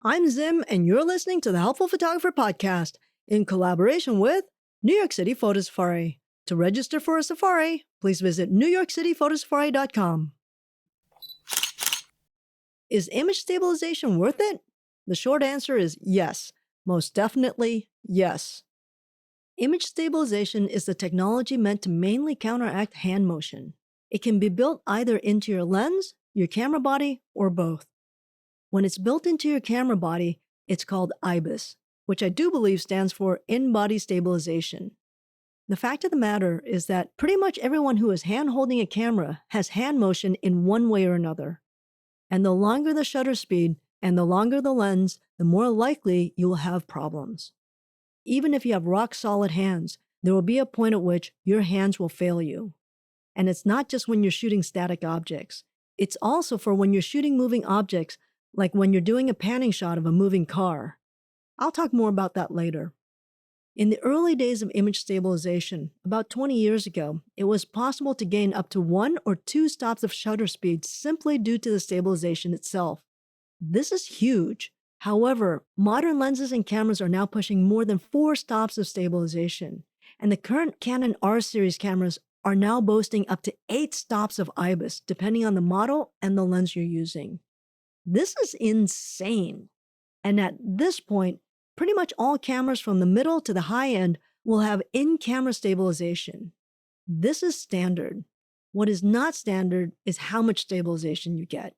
I'm Zim, and you're listening to the Helpful Photographer Podcast in collaboration with New York City Photo Safari. To register for a safari, please visit newyorkcityphotosafari.com. Is image stabilization worth it? The short answer is yes. Most definitely yes. Image stabilization is the technology meant to mainly counteract hand motion. It can be built either into your lens, your camera body, or both. When it's built into your camera body, it's called IBIS, which I do believe stands for In-Body Stabilization. The fact of the matter is that pretty much everyone who is hand-holding a camera has hand motion in one way or another. And the longer the shutter speed and the longer the lens, the more likely you will have problems. Even if you have rock-solid hands, there will be a point at which your hands will fail you. And it's not just when you're shooting static objects. It's also for when you're shooting moving objects, like when you're doing a panning shot of a moving car. I'll talk more about that later. In the early days of image stabilization, about 20 years ago, it was possible to gain up to 1 or 2 stops of shutter speed simply due to the stabilization itself. This is huge. However, modern lenses and cameras are now pushing more than 4 stops of stabilization, and the current Canon R series cameras are now boasting up to 8 stops of IBIS, depending on the model and the lens you're using. This is insane. And at this point, pretty much all cameras from the middle to the high end will have in-camera stabilization. This is standard. What is not standard is how much stabilization you get.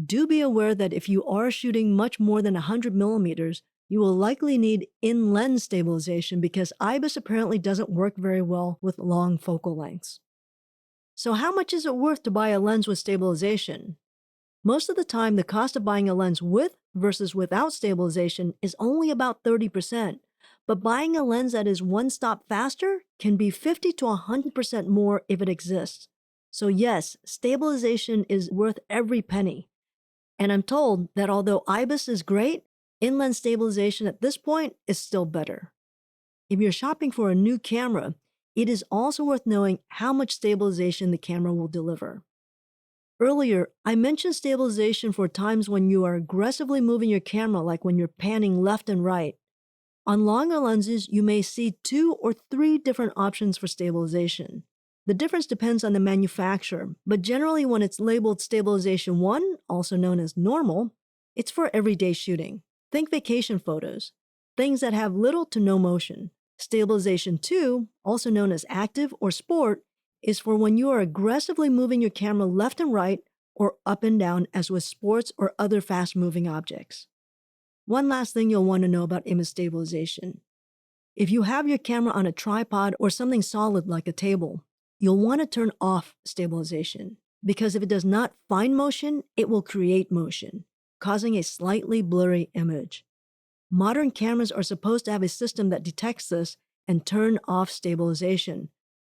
Do be aware that if you are shooting much more than 100 millimeters, you will likely need in-lens stabilization because IBIS apparently doesn't work very well with long focal lengths. So how much is it worth to buy a lens with stabilization? Most of the time, the cost of buying a lens with versus without stabilization is only about 30%, but buying a lens that is one stop faster can be 50 to 100% more if it exists. So yes, stabilization is worth every penny. And I'm told that although IBIS is great, in-lens stabilization at this point is still better. If you're shopping for a new camera, it is also worth knowing how much stabilization the camera will deliver. Earlier, I mentioned stabilization for times when you are aggressively moving your camera, like when you're panning left and right. On longer lenses, you may see 2 or 3 different options for stabilization. The difference depends on the manufacturer, but generally when it's labeled Stabilization 1, also known as normal, it's for everyday shooting. Think vacation photos, things that have little to no motion. Stabilization 2, also known as active or sport, is for when you are aggressively moving your camera left and right or up and down as with sports or other fast-moving objects. One last thing you'll want to know about image stabilization. If you have your camera on a tripod or something solid like a table, you'll want to turn off stabilization because if it does not find motion, it will create motion, causing a slightly blurry image. Modern cameras are supposed to have a system that detects this and turn off stabilization.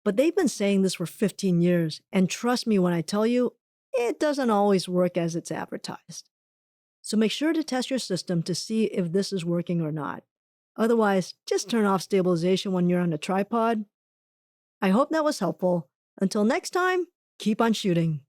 But they've been saying this for 15 years, and trust me when I tell you, it doesn't always work as it's advertised. So make sure to test your system to see if this is working or not. Otherwise, just turn off stabilization when you're on a tripod. I hope that was helpful. Until next time, keep on shooting.